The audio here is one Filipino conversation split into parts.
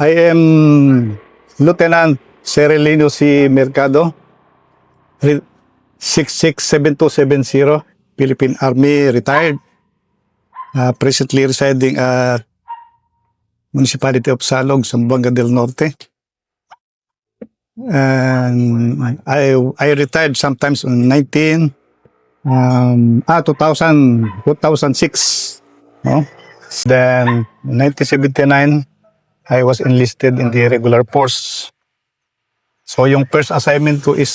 I am Lieutenant Cerilino C. Mercado, 667270, Philippine Army, retired. Presently residing at Municipality of Salog, Zamboanga del Norte. And I retired sometimes in 2006. No? Then 1979, I was enlisted in the regular force. So yung first assignment ko is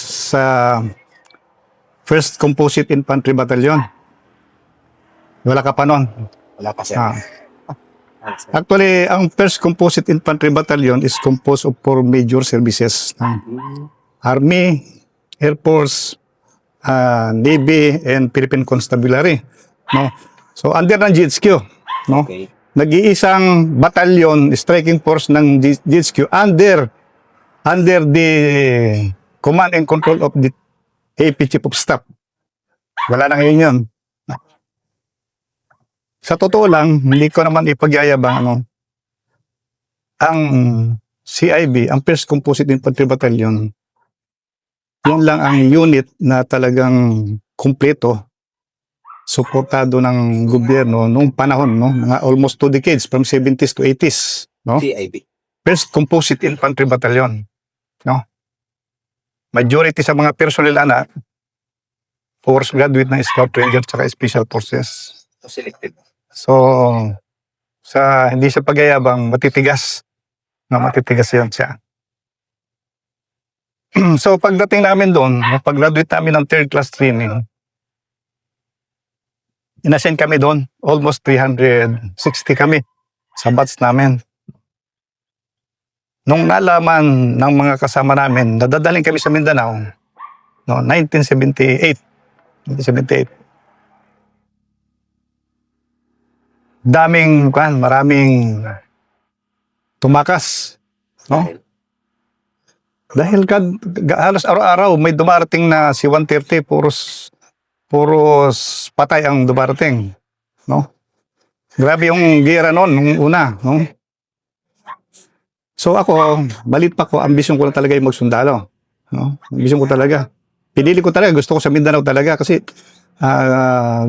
First Composite Infantry Battalion. Wala ka pa nun? Wala pa, sir. Actually, ang First Composite Infantry Battalion is composed of 4 major services. Army, Air Force, Navy, and Philippine Constabulary. No? So, under ng GHQ. No? Okay. Nag-iisang batalyon, striking force ng GHQ under the command and control of the AP Chief of Staff. Wala na ngayon yun. Sa totoo lang, hindi ko naman ipagyayabang ang CIB, ang First Composite Infantry Battalion, yun lang ang unit na talagang kumpleto, suportado ng gobyerno noong panahon, no? Mga almost 2 decades, from 70s to 80s. No? CIB. First Composite Infantry Battalion. No? Majority sa mga personnel force graduate ng Scout Ranger at Special Forces. So, selected. So, hindi siya pagyayabang, matitigas. No, matitigas yun siya. So, pagdating namin doon, pag-graduate namin ng 3rd class training, inassign kami doon, almost 360 kami sa batch namin. Nung nalaman ng mga kasama namin, nadadaling kami sa Mindanao, no, 1978. Maraming tumakas, no? Dahil halos araw-araw may dumarating na si 130, puros patay ang dumarating, no? Grabe yung gera noon, nung una, no? So ako, balit pa ko, ambisyon ko lang talaga yung magsundalo, no? Ambisyon ko talaga. Pinili ko talaga, gusto ko sa Mindanao talaga kasi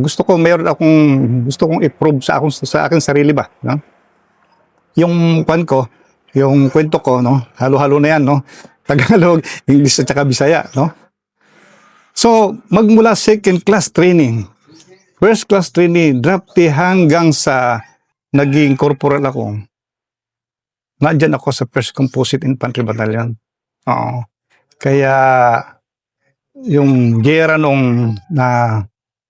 gusto kong i-prove sa aking sarili ba, no? Yung kwento ko, no? Halo-halo na yan, no? Tagalog, English at saka Bisaya, no? So, magmula 2nd class training, 1st class training, drafty hanggang sa naging corporal ako. Nandiyan ako sa First Composite Infantry Battalion. Oo. Kaya yung gera nung na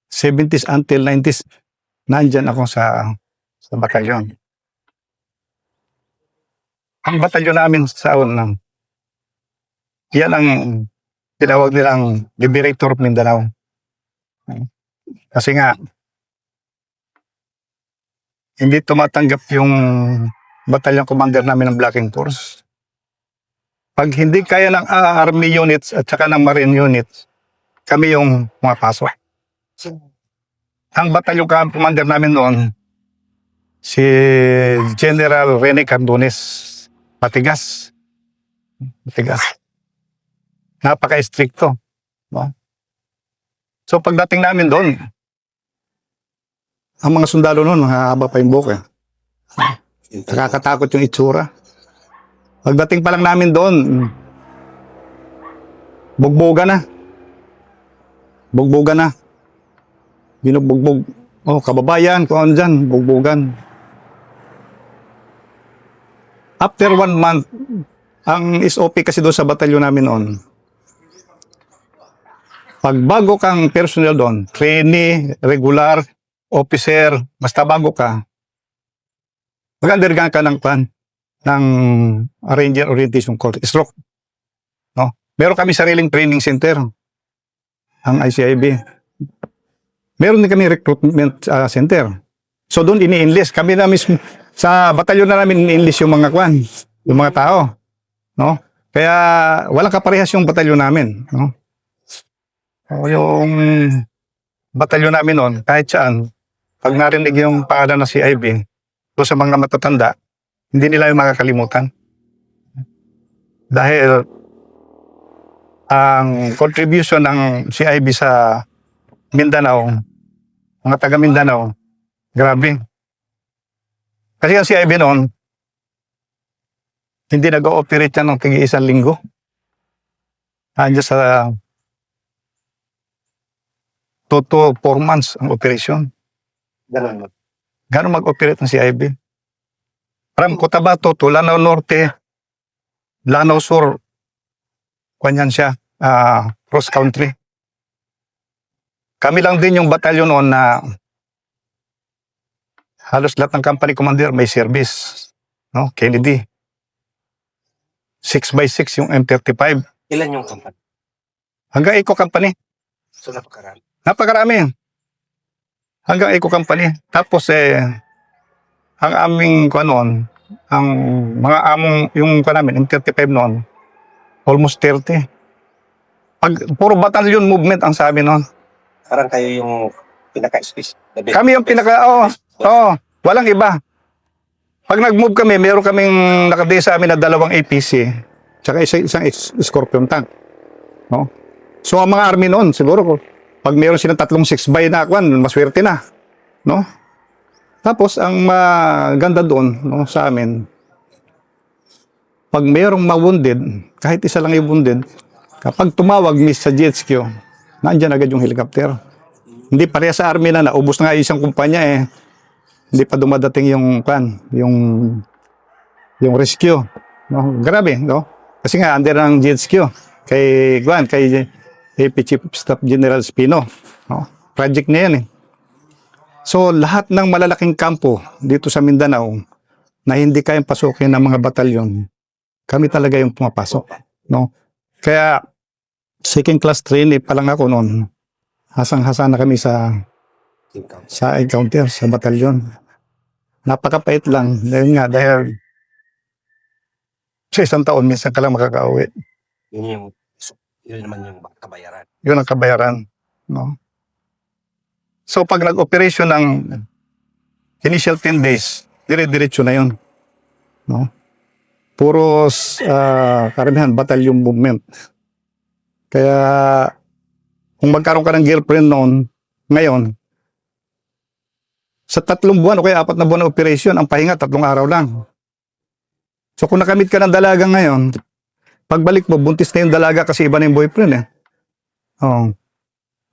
70s until 90s, nandyan ako sa batalyon. Ang batalyon namin sa unang, yan ang tinawag nilang Liberator of Mindanao. Kasi nga, hindi tumatanggap yung batalyon commander namin ng Blacking Force. Pag hindi kaya ng Army units at saka ng Marine units, kami yung pumapasok. Ang batalyon commander namin noon, si General Rene Cardones. Matigas. Napaka-stricto. No? So pagdating namin doon, ang mga sundalo noon, mahaba pa yung buhok. Nakakatakot yung itsura. Pagdating pa lang namin doon, bugbogan na. Binubugbog. Oh, kababayan, kung ano dyan, bugbogan. After 1 month, ang SOP kasi doon sa batalyon namin noon, pag bago kang personnel doon, trainee, regular, officer, basta bago ka, mag-undergo ka ng Ranger Orientation Course, stroke. No? Meron kami sariling training center, ang ICIB. Meron din kami recruitment center. So doon ini-enlist. Kami na mismo, sa batalyon na namin ini-enlist yung mga tao. No? Kaya walang kaparehas yung batalyon namin. No? O yung batalyon namin noon, kahit saan, pag narinig yung pangalan na CIB, doon sa mga matatanda, hindi nila yung makakalimutan. Dahil ang contribution ng CIB sa Mindanao, mga taga Mindanao, grabe. Kasi ang CIB noon, hindi nag-ooperate yan ng tig isang linggo. Andiyan sa 2 to 4 months ang operation. Ganun. Gano'n mag-operate ng CIB? From Cotabato to Lanao Norte, Lanao Sur, kanyan siya, cross country. Kami lang din yung batalyon noon na halos lahat ng company commander may service. No? Kennedy. 6x6 yung M35. Ilan yung company? Hanggang Eco Company. So, napakarami. Napakarami. Hanggang Eco Company. Tapos ang aming noon, ang mga among yung namin, M35 noon, almost 30. Puro batalyon movement ang sabi noon. Parang kayo yung pinaka-space. Kami yung walang iba. Pag nag-move kami, meron kaming nakadaya sa amin na 2 APC, tsaka isang Scorpion tank. No? So ang mga army noon, siguro, pag meron silang 3 6x na kwan, maswerte na. No? Tapos, ang maganda doon, no, sa amin, pag mayroong ma-wounded, kahit isa lang yung wounded, kapag tumawag miss sa GHQ, nandyan agad yung helicopter. Hindi pareha sa army na naubos na nga isang kumpanya hindi pa dumadating yung rescue. No? Grabe, no? Kasi nga, under ng GHQ, kay AP Chief Staff General Spino. No? Project niya yan So, lahat ng malalaking kampo dito sa Mindanao na hindi kayang pasukin ng mga batalyon, kami talaga yung pumapasok. No? Kaya, second class trainee pa lang ako noon. Hasang-hasa na kami sa encounter, sa batalyon. Napakapait lang. Dahil sa isang taon, minsan ka lang makaka-uwi. Yun naman yung kabayaran. Yun ang kabayaran. No? So, pag nag-operation ng initial 10 days, dire-diretso na yun. No? Puros karamihan, batalyon movement. Kaya, kung magkaroon ka ng girlfriend noon, ngayon, sa 3 buwan o kaya 4 na buwan na operation, ang pahinga 3 araw lang. So kung nakamit ka ng dalaga ngayon, pagbalik mo, buntis na yung dalaga kasi iba na yung boyfriend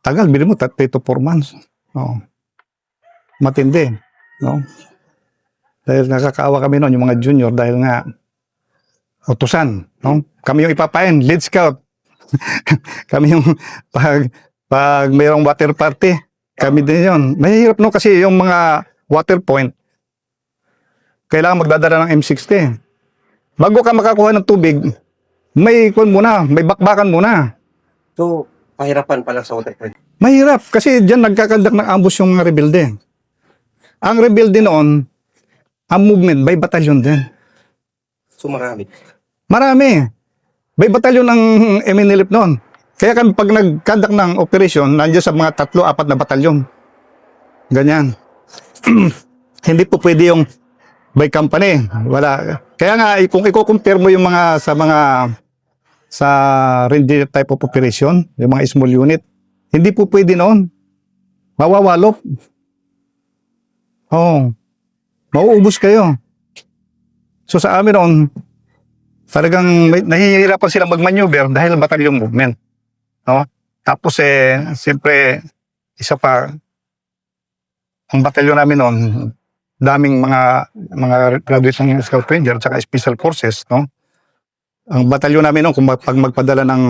tagal, bilhin mo, 3 to 4 months. Matindi. No? Dahil nakakaawa kami noon, yung mga junior, dahil nga, utusan. No? Kami yung ipapain, lead scout. Kami yung, pag mayroong water party, kami din yun. Mahirap no kasi yung mga water point, kailangan magdadala ng M60. Bago ka makakuha ng tubig, may bakbakan muna. So, pahirapan pala sa water point. Mahirap kasi dyan nagkakandak ng ambush yung mga rebelde. Ang rebelde noon, ang movement by batalyon din. So, marami. Marami. By batalyon ng MNLF noon. Kaya kami pag nagkandak ng operation, nandiyan sa mga 3-4 na batalyon. Ganyan. Hindi po pwede yung by company. Wala. Kaya nga, kung i-compare mo yung sa ranger type of operation, yung mga small unit, hindi po pwede noon. Mawawalop. Mauubos kayo. So sa amin noon, talagang nahihirapan silang mag-maneuver dahil batalyon movement. No? Tapos siyempre, isa pa, ang batalyon namin noon, daming mga graduates ng Scout Ranger at Special Forces, no? Ang batalyon namin noon, kung pag magpadala ng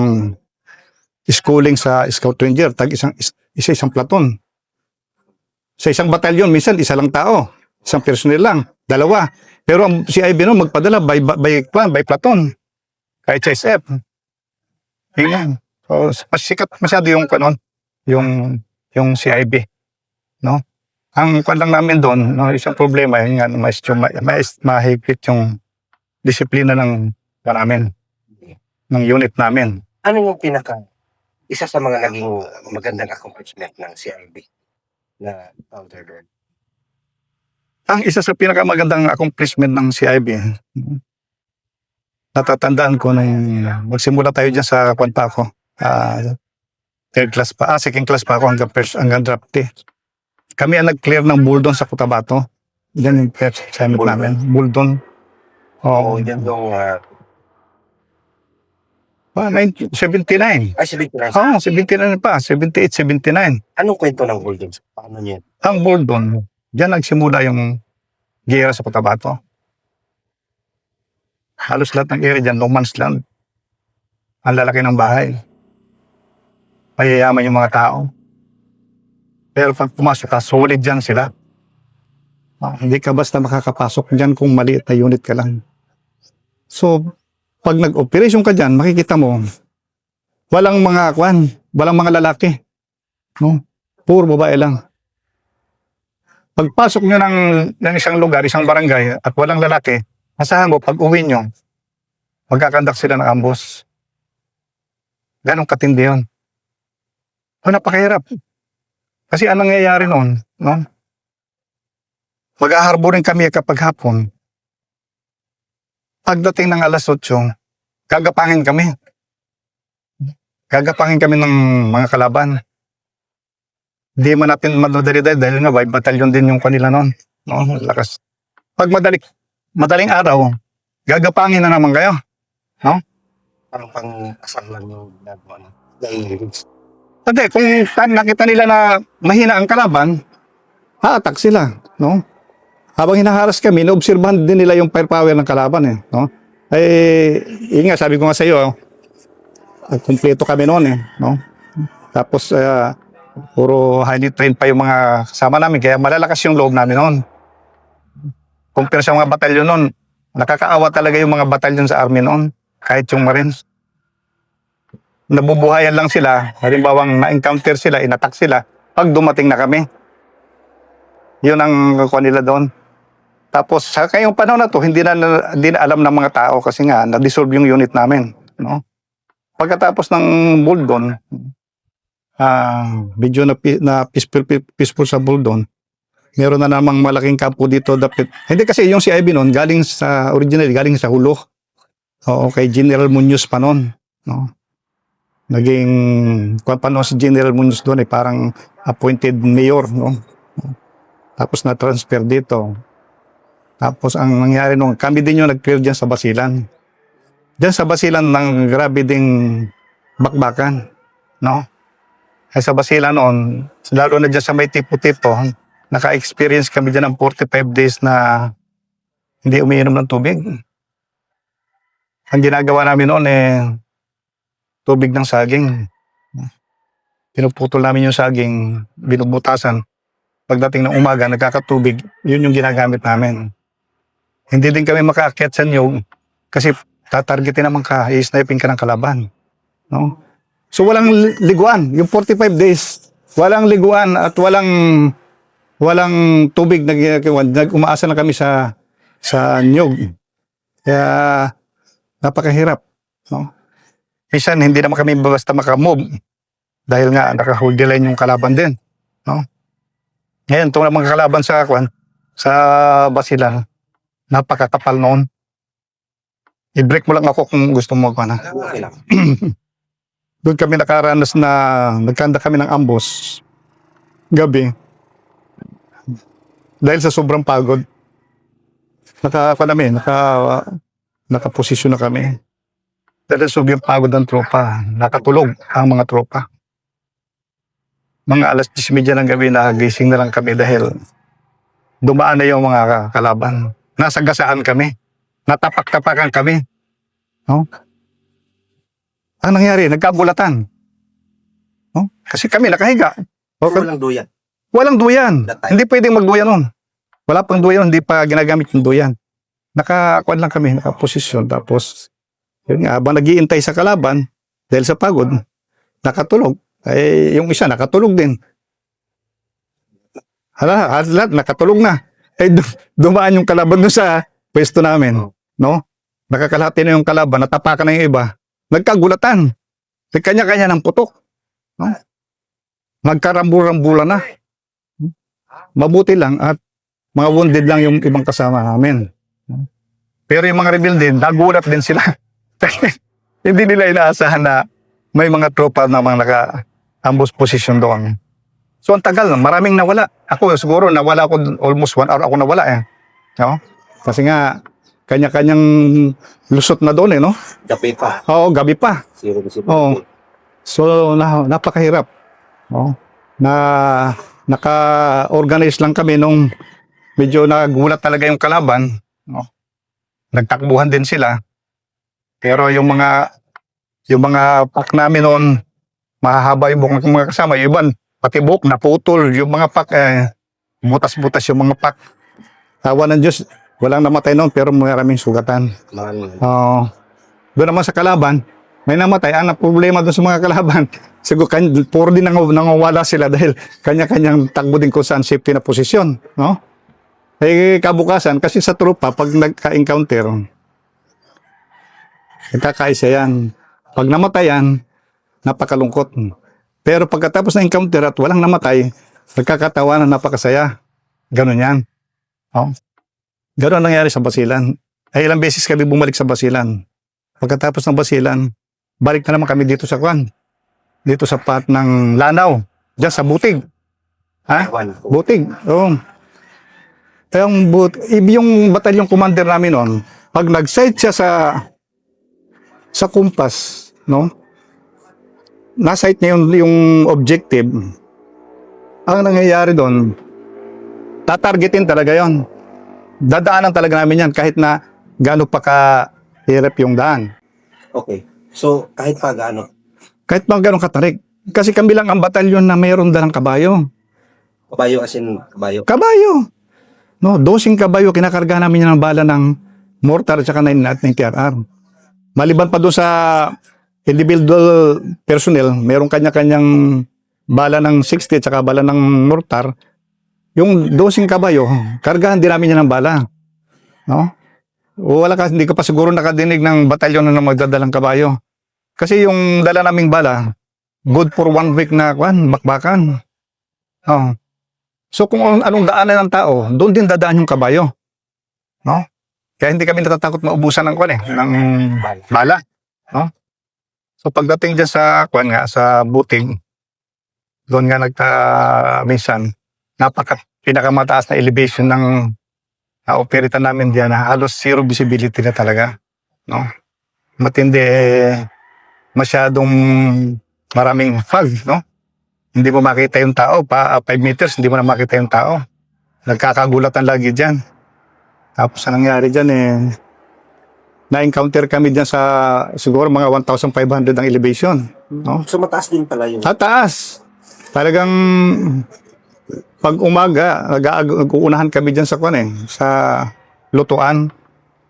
schooling sa Scout Ranger, isang platon. Sa isang batalyon, minsan isa lang tao, isang personnel lang, 2. Pero ang CIB noon magpadala by platon, kahit sa SF. Yan. So, sikat masyado yung yung CIB, no? Ang lang namin doon, no, isang problema yun nga, mahigpit yung disiplina ng unit namin. Ano yung isa sa mga naging magandang accomplishment ng CIB na Elder? Ang isa sa pinakamagandang accomplishment ng CIB, natatandaan ko na magsimula tayo dyan sa kwan pa ako. Second class pa ako hanggang draft day. Kami ang nag-clear ng Buldon sa Cotabato. Yan yung first assignment namin. Buldon. Oo, Oo. yan yung 79. 79. Oo, 79 pa. 78, 79. Anong kwento ng Golden? Paano niya? Ang Buldon, dyan nagsimula yung giyera sa Cotabato. Halos lahat ng area dyan, no man's land. Ang lalaki ng bahay. Mayayaman yung mga tao. Pero pag pumasok ka, solid dyan sila. Hindi ka basta makakapasok dyan kung maliit na unit ka lang. So, pag nag-operation ka dyan, makikita mo, walang mga walang mga lalaki. No? Puro babae lang. Pagpasok nyo ng isang lugar, isang barangay, at walang lalaki, asahan mo, pag uwi nyo, magkakandak sila ng ambos. Ganong katindi yun. So, napakahirap. Kasi anong nangyayari noon, no? Mag-aharborin kami kapag hapon. Pagdating ng alas 8, gagapangin kami. Gagapangin kami ng mga kalaban. Hindi man natin madali dahil nga by batalyon din yung kanila noon. No? Lakas. Pag madaling araw, gagapangin na naman kayo. No? Parang pang-asar lang yung ginagawa na. Hindi, kung nakita nila na mahina ang kalaban, ha-attack sila, no? Habang hinaharas kami, naobserbahan din nila yung firepower ng kalaban, eh, no? Yun nga, sabi ko nga sa iyo, kumpleto kami noon, eh, no? Tapos, puro highly trained pa yung mga kasama namin, kaya malalakas yung loob namin noon. Compare sa mga batalyon noon, nakakaawa talaga yung mga batalyon sa army noon, kahit yung Marines. Nabubuhayan lang sila, halimbawa na-encounter sila, inattack sila, pag dumating na kami. Yun ang kuha nila doon. Tapos sa kayong panahon na to, hindi na alam ng mga tao kasi nga na-dissolve yung unit namin. No? Pagkatapos ng Buldon, medyo na peaceful sa Buldon, meron na namang malaking kampo dito. Hindi kasi yung CIB noon, galing sa Hulo. Oo, kay General Muñoz pa noon. No? Naging paano si General Muñoz doon parang appointed mayor, no? Tapos na-transfer dito. Tapos ang nangyari nung kami din yung nag-clear dyan sa Basilan. Dyan sa Basilan ng grabe ding bakbakan, no? Ay sa Basilan noon, lalo na dyan sa may tipo-tipo, naka-experience kami dyan ng 45 days na hindi umiinom ng tubig. Ang ginagawa namin noon tubig ng saging. Pinuputol namin yung saging, binubutasan. Pagdating ng umaga, nagkakatubig, yun yung ginagamit namin. Hindi din kami makaakyat sa niyog kasi tatargetin naman ka, i-sniping ka ng kalaban. No? So walang liguan, yung 45 days, walang liguan at walang tubig, umaasa na kami sa niyog. Kaya napakahirap. No? Minsan, hindi naman kami basta makamove dahil nga naka-hold the line yung kalaban din. No? Ngayon, itong mga kalaban sa Basilan, napakakapal noon. I-break mo lang ako kung gusto mo ka na. Okay lang. Doon kami nakaranas na nagkanda kami ng ambos gabi. Dahil sa sobrang pagod, nakaposisyon na kami. Dahil sa sobrang pagod ng tropa, nakatulog ang mga tropa. Mga alas 10:30 ng gabi, nagising na lang kami dahil dumaan na yung mga kalaban. Nasagasaan kami. Natapak-tapakan kami. No? Ang nangyari, nagkagulatan. No? Kasi kami nakahiga. Walang duyan. Walang duyan. That time. Hindi pwedeng magduyan nun. Wala pang duyan, hindi pa ginagamit yung duyan. Nakakuan lang kami, nakaposisyon. Tapos, yun nga, habang nag-iintay sa kalaban, dahil sa pagod, nakatulog. Yung isa, nakatulog din. Lahat, nakatulog na. Dumaan yung kalaban doon sa pwesto namin. No? Nakakalahati na yung kalaban, natapakan na yung iba. Nagkagulatan. Kanya-kanya ng putok. No? Nagkarambulan na. Mabuti lang at mga wounded lang yung ibang kasama namin. Pero yung mga rebelde din, nagulat din sila. Hindi nila inaasahan na may mga tropa na mga naka-ambush position doon. So ang tagal, maraming nawala. Ako siguro nawala ako almost 1 hour ako nawala eh. No? Kasi nga kanya-kanyang lusot na doon eh, no? Gabi pa. Oo, gabi pa. Zero visibility. Oo. So napakahirap. No? Naka-organize lang kami nung medyo nagulat talaga yung kalaban. No? Nagtakbuhan din sila. Pero yung mga pack namin noon, mahahaba yung buhok ng mga kasama. Yung iban, pati buhok naputol. Yung mga pack, butas-butas yung mga pack. Tawa ng Diyos, walang namatay noon pero maraming sugatan. Maraming. Doon naman sa kalaban, may namatay. Ang problema doon sa mga kalaban, siguro puro din nangawala sila dahil kanya-kanyang takbo din kung saan safety na posisyon. No? Eh, kabukasan, kasi sa tropa, pag nagka-encounter, nagkakaisa yan. Pag namatayan, napakalungkot. Pero pagkatapos ng encounter at walang namatay, nagkakatawanan, napakasaya. Ganon yan. Oh. Ganon ang nangyari sa Basilan. Ay ilang beses kami bumalik sa Basilan. Pagkatapos ng Basilan, balik na naman kami dito sa Kwan. Dito sa part ng Lanao. Diyan sa Butig. Ha? Butig. Oo. Yung batalyong commander namin noon, pag nag-sight siya sa kumpas, no? Na-sight niya yung objective. Ang nangyayari doon, tatargetin talaga yon. Dadaanan talaga namin yan kahit na gaano pa kahirap yung daan. Okay. So, kahit pa gaano? Kahit pa gaano katarik. Kasi kami lang ang batalyon na mayroon dalang kabayo. Kabayo as in kabayo. Kabayo! No, 12 kabayo, kinakarga namin yan ng bala ng mortar at saka 9 at 90 RR. Maliban pa doon sa individual personnel, mayroong kanya-kanyang bala ng 60 at saka bala ng mortar. Yung 12 kabayo, kargahan din namin yan ng bala. No? Hindi ka pa siguro nakadinig ng batalyon na magdadalang kabayo. Kasi yung dala naming bala, good for 1 week na bakbakan. Oh. So kung anong daanan ng tao, doon din dadaan yung kabayo. No? Kaya hindi kami natatakot maubusan ng ng bala. No? So pagdating dyan sa sa Buting, doon nga minsan pinakamataas na elevation ng operator namin diyan na halos zero visibility na talaga. No? Matindi masyadong maraming fog, no? Hindi mo makita yung tao, 5 meters, hindi mo na makita yung tao. Nagkakagulatan lagi dyan. Tapos ang nangyari dyan na-encounter kami dyan sa siguro mga 1,500 ang elevation. No? So, mataas din pala yung... Taas. Talagang pag umaga, nag-uunahan kami dyan sa sa lutuan.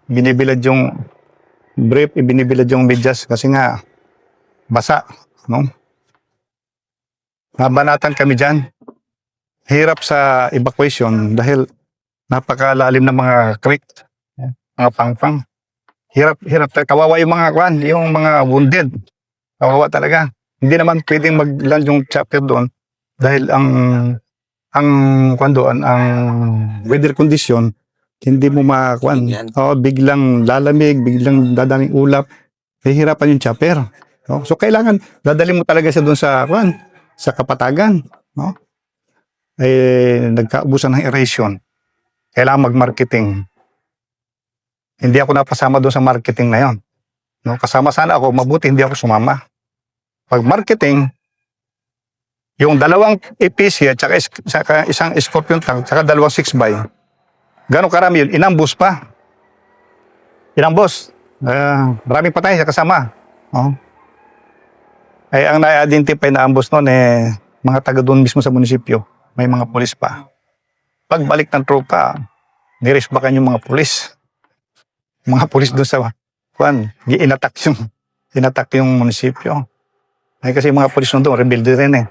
Binibilad yung brief, ibinibilad yung medyas kasi nga basa. No? Nabanatan kami dyan. Hirap sa evacuation dahil napakalalim ng mga creek, mga pangpang. Hirap. Kawawa yung mga wounded. Kawawa talaga. Hindi naman pwedeng mag-land yung chopper doon dahil ang weather condition hindi mo biglang lalamig, biglang dadaming ulap, hihirapan yung chopper. No? So kailangan dadalhin mo talaga siya doon sa kapatagan, no? Nagkaubusan ng aeration. Kailangan mag-marketing. Hindi ako napasama doon sa marketing na yon. No? Kasama sana ako, mabuti hindi ako sumama. Pag marketing, yung 2 APC at saka isang Scorpion tank, saka 2 6x, gano'ng karami yun? Inambus pa. Maraming patay sa kasama. Oh. Ang na-identify na ambos noon mga taga doon mismo sa munisipyo. May mga pulis pa. Pagbalik ng tropa, niresbakan yung mga pulis. Mga pulis doon sa inatak yung munisipyo. Kasi mga pulis doon, rebelde rin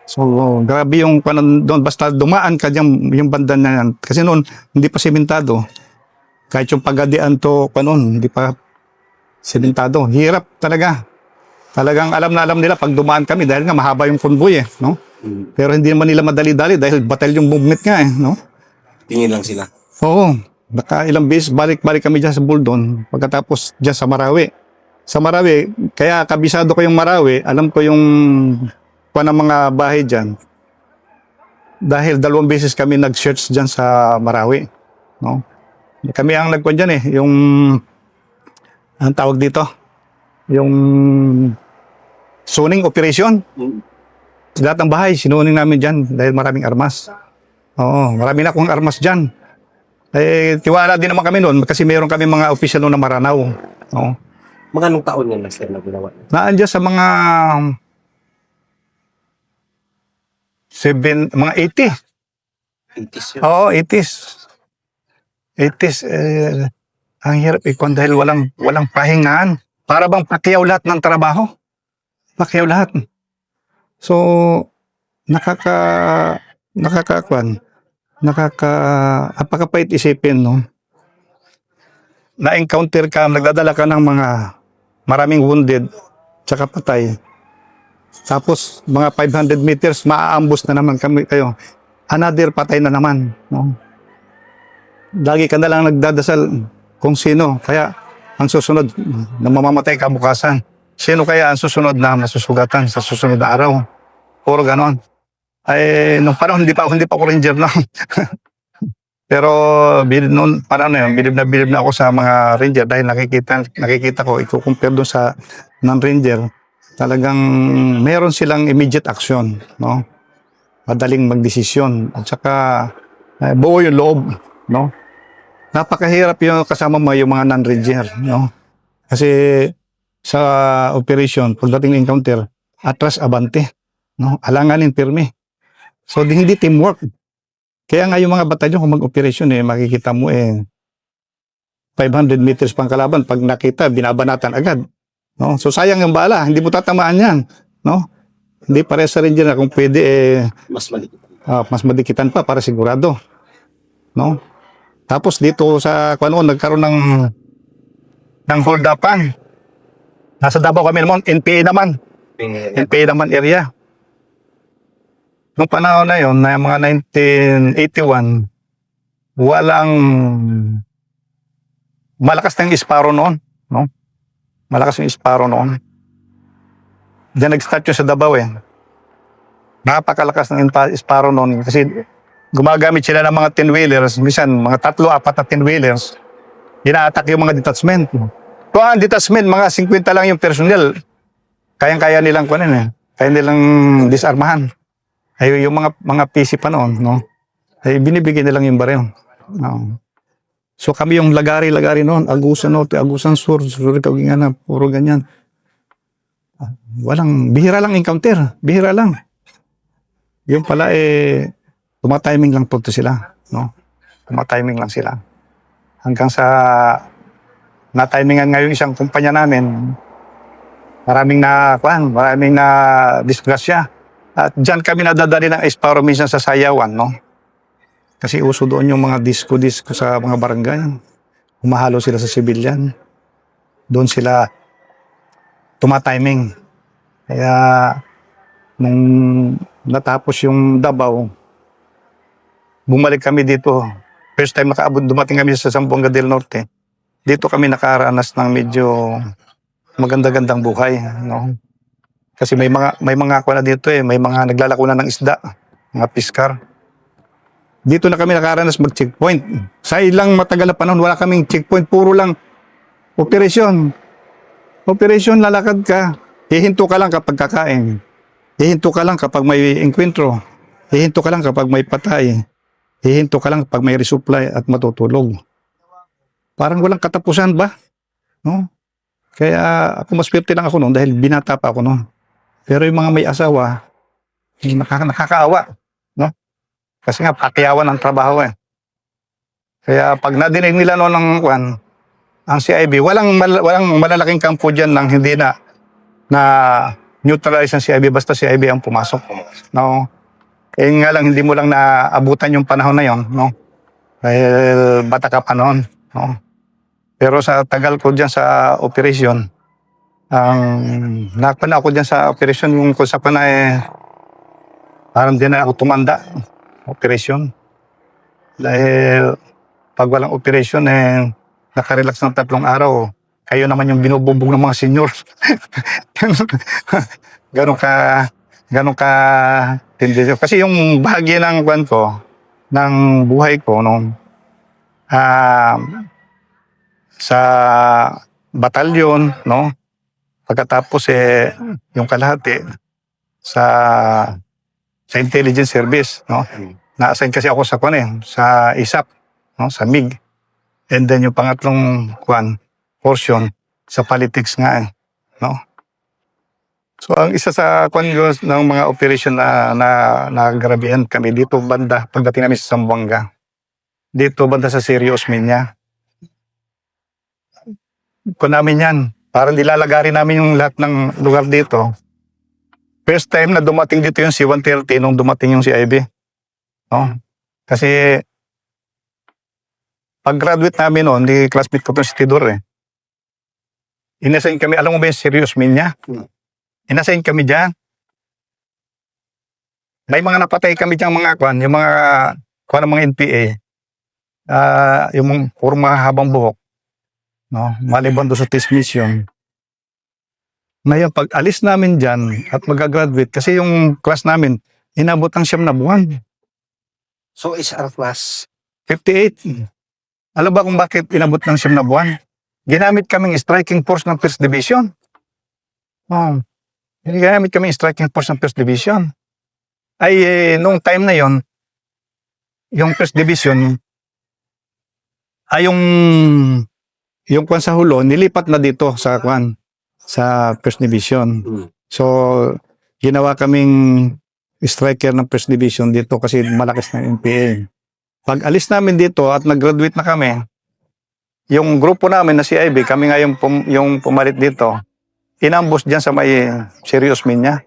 So, grabe yung doon. Basta dumaan ka dyan, yung banda na yan. Kasi noon, hindi pa sementado. Kahit yung pagadian to, hindi pa sementado. Hirap talaga. Talagang alam na alam nila pag dumaan kami dahil nga mahaba yung convoy no? Pero hindi naman nila madali-dali dahil batalyong movement nga no? Tingin lang sila. Oo. Nakailang beses, balik-balik kami dyan sa Buldon, pagkatapos dyan sa Marawi. Sa Marawi, kaya kabisado ko yung Marawi, alam ko yung ng mga bahay dyan. Dahil 2 beses kami nag-search dyan sa Marawi. No? Kami ang nagkuhan dyan yung, ang tawag dito, yung zoning operation. Sa lahat ng bahay, sinuning namin dyan dahil maraming armas. Oo, marami na akong armas dyan. Tiwala din naman kami noon kasi mayroon kami mga official noon na Maranao. Oo. Mga anong taon yan, sir, na ginawa? Naandyan sa mga mga 80. 80s yun. Oo, 80s. 80s. Ang hirap ikon dahil walang pahingaan. Para bang pakyaw lahat ng trabaho. Pakyaw lahat. So, apakapait isipin, no? Na-encounter ka, nagdadala ka ng mga maraming wounded, tsaka patay. Tapos, mga 500 meters, maaambos na naman kayo. Another patay na naman, no? Lagi ka na lang nagdadasal kung sino. Kaya, ang susunod, na mamamatay ka bukasan. Sino kaya ang susunod na masusugatan sa susunod na araw? Puro ganon. Nung panahon, hindi pa ako ranger na. Pero noon parang bilib na ako sa mga ranger dahil nakikita ko, i-compare doon sa non-ranger, talagang meron silang immediate action, no? Madaling magdesisyon at saka buo yung loob, no? Napakahirap yung kasama mo yung mga non-ranger, no? Kasi sa operation, pagdating ng encounter, atras abante, no? Alanganin pirmi. So, hindi teamwork. Kaya nga yung mga batalyon kung mag-operasyon makikita mo 500 meters pang kalaban. Pag nakita, binabanatan agad. No? So, sayang yung bala. Hindi mo tatamaan yan. No? Hindi pare sa ranger na kung pwede mas madikitan pa para sigurado. No? Tapos dito sa nagkaroon ng hold-upan. Nasa Davao kami naman, NPA naman area. Nung panahon na yon, na mga 1981, walang malakas na yung Sparrow noon, no? Malakas yung Sparrow noon. Diyan nag-start yung sa Davao Napakalakas ng Sparrow noon kasi gumagamit sila ng mga 10-wheelers, minsan mga 3-4 na 10-wheelers. Ina-attack yung mga detachment. Kung ang detachment, mga 50 lang yung personnel, kayang-kaya nilang kaya nilang disarmahan. Ay yung mga PC pa noon, no? Ay binibigyan nilang yung baril. No. So kami yung lagari-lagari noon, Agusan Norte, Agusan Sur, Surigao-Ginana, puro ganyan. Bihira lang encounter, bihira lang. Yung pala tumatiming lang po sila, no? Tumatiming lang sila. Hanggang sa na-timingan ngayon isang kumpanya namin, maraming na disgrasya. At dyan kami nadadali ng Sparrow minsan sa Sayawan, no? Kasi uso doon yung mga disco sa mga barangay. Humahalo sila sa civilian. Doon sila tumatiming. Kaya nung natapos yung Davao, bumalik kami dito. First time dumating kami sa Zamboanga del Norte. Dito kami nakaranas ng medyo maganda-gandang buhay, no? Kasi may mga na dito may mga naglalako na ng isda, mga piskar. Dito na kami nakaranas mag-checkpoint. Sa ilang matagal na panahon, wala kaming checkpoint, puro lang operasyon. Operasyon, lalakad ka. Hihinto ka lang kapag kakain. Hihinto ka lang kapag may enkwentro. Hihinto ka lang kapag may patay. Hihinto ka lang kapag may resupply at matutulog. Parang walang katapusan ba? No? Kaya ako maswerte lang ako noon dahil binata pa ako noon. Pero yung mga may asawa, nakakaawa, no? Kasi nga, pakiyawan ang trabaho Kaya pag nadinig nila noon ang CIB, walang malalaking kampo dyan nang hindi na neutralize ang CIB, basta CIB ang pumasok. No? Nga lang, hindi mo lang naabutan yung panahon na yon, no? Dahil bata ka pa noon, no? Pero sa tagal ko dyan sa operasyon, nakapana ako dyan sa operasyon, yung kung sa parang din na ako tumanda, operasyon. Dahil pag walang operation, nakarelax ng 3 araw. Kayo naman yung binubugbog ng mga senior. Ganun ka, ganun ka, tindi. Kasi yung bahagi ng kwan ko, ng buhay ko, nung sa batalyon, no? Pagkatapos yung kalahati sa intelligence service, no? Na-assign kasi ako sa sa ISAP, no? Sa MIG. And then yung pangatlong portion sa politics nga, no? So ang isa sa ng mga operation na nagarabihan kami dito banda pagdating namin sa Zamboanga. Dito banda sa Sirio Osmeña. Namin yan. Parang nilalagarin namin yung lahat ng lugar dito. First time na dumating dito yung C-130 nung dumating yung CIB. No? Kasi pag-graduate namin noon, di classmate ko itong si Tidor Inassign kami, alam mo ba yung Sirio Osmeña? Inassign kami dyan. May mga napatay kami dyan mga yung mga NPA. Yung puro mga habang buhok. No, maliban doon sa test mission. Ngayon, pag alis namin dyan at mag-graduate, kasi yung class namin, inabot ang 9 na buwan. So SR class 58. Alam ba kung bakit inabot ng 9 na buwan? Ginamit kaming striking force ng 1st Division. Ginamit kaming striking force ng 1st Division. Nung time na yon, yung 1st Division, yung kwan sa Hulo, nilipat na dito sa sa 1st Division. So, ginawa kaming striker ng 1st Division dito kasi malakas na NPA. Pag alis namin dito at nag-graduate na kami, yung grupo namin na CIB, kami nga yung pumalit dito, inambos dyan sa may Sirio Osmeña.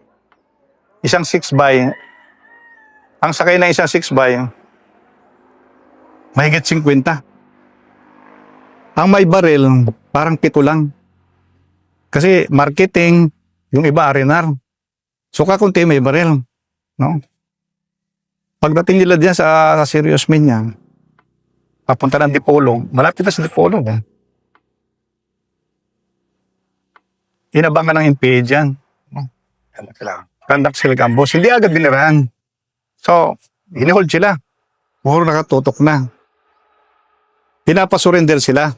Isang 6x, ang sakay ng isang 6x, mahigit 50. Ang may baril, parang 7 lang. Kasi marketing, yung iba R&R. So kakunti may baril. No? Pagdating nila diyan sa Sirio Osmeña, papunta ng Dipolog, malapit na sa Dipolog. Inabangan ng NPA dyan. Conduct sila gambos. Hindi agad binirahan. So, hinihold sila. Puro nakatutok na. Pinapasurrender sila.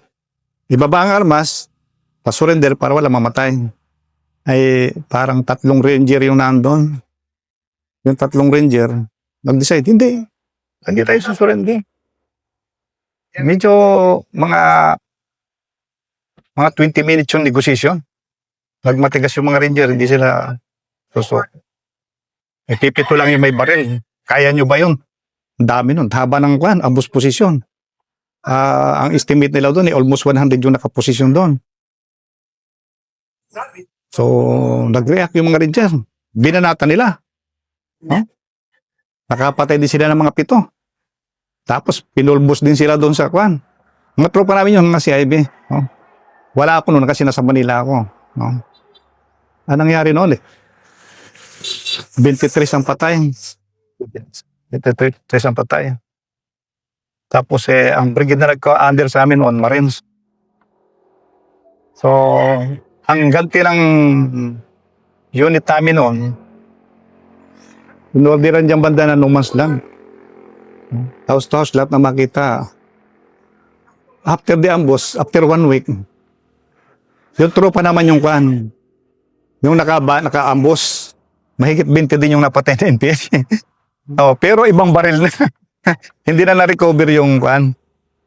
Ibaba ang armas, pasurrender para wala mamatay. Parang 3 ranger yung nandun. Yung 3 ranger, nag-decide, hindi tayo susurrender. Medyo mga 20 minutes yung negotiation. Nagmatigas yung mga ranger, hindi sila susok. Pipito lang yung may baril. Kaya nyo ba yun? Dami nun. Haba ng ambos posisyon. Ang estimate nila doon almost 100 yung nakaposisyon doon. So, nag-react yung mga ranger. Binanata nila. Nakapatay din sila ng mga 7. Tapos, pinulbos din sila doon sa Mga tropa namin yung mga CIB. Wala ako noon kasi nasa Manila ako. Anong nangyari noon 23 ang patay. 23 ang patay. Tapos ang brigade na nagka-under sa amin noon, Marines. So, ang ganti ng unit namin noon, inorderan dyan banda na no man's land. House to house, lahat na makita. After the ambush, after 1 week, yung tropa naman yung yung naka-ambush, mahigit 20 din yung napatay na NPA. Pero ibang baril na. Hindi na na-recover yung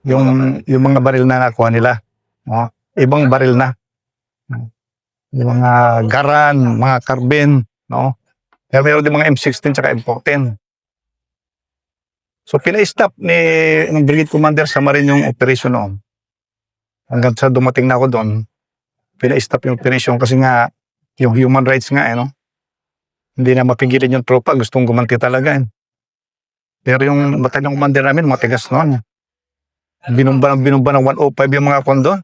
yung mga baril na nakuha nila. Ibang baril na. Yung mga garan, mga carbine, Pero meron din mga M16 tsaka M14. So pina-stop ng Brigade Commander sa Marine yung operation noon. Hanggang sa dumating na ako doon, pina-stop yung operation kasi nga yung human rights nga hindi na mapigilan yung tropa, gustong gumanti talaga Pero yung batalyong commander namin, matigas noon. Binumba ng 105 yung mga kondon.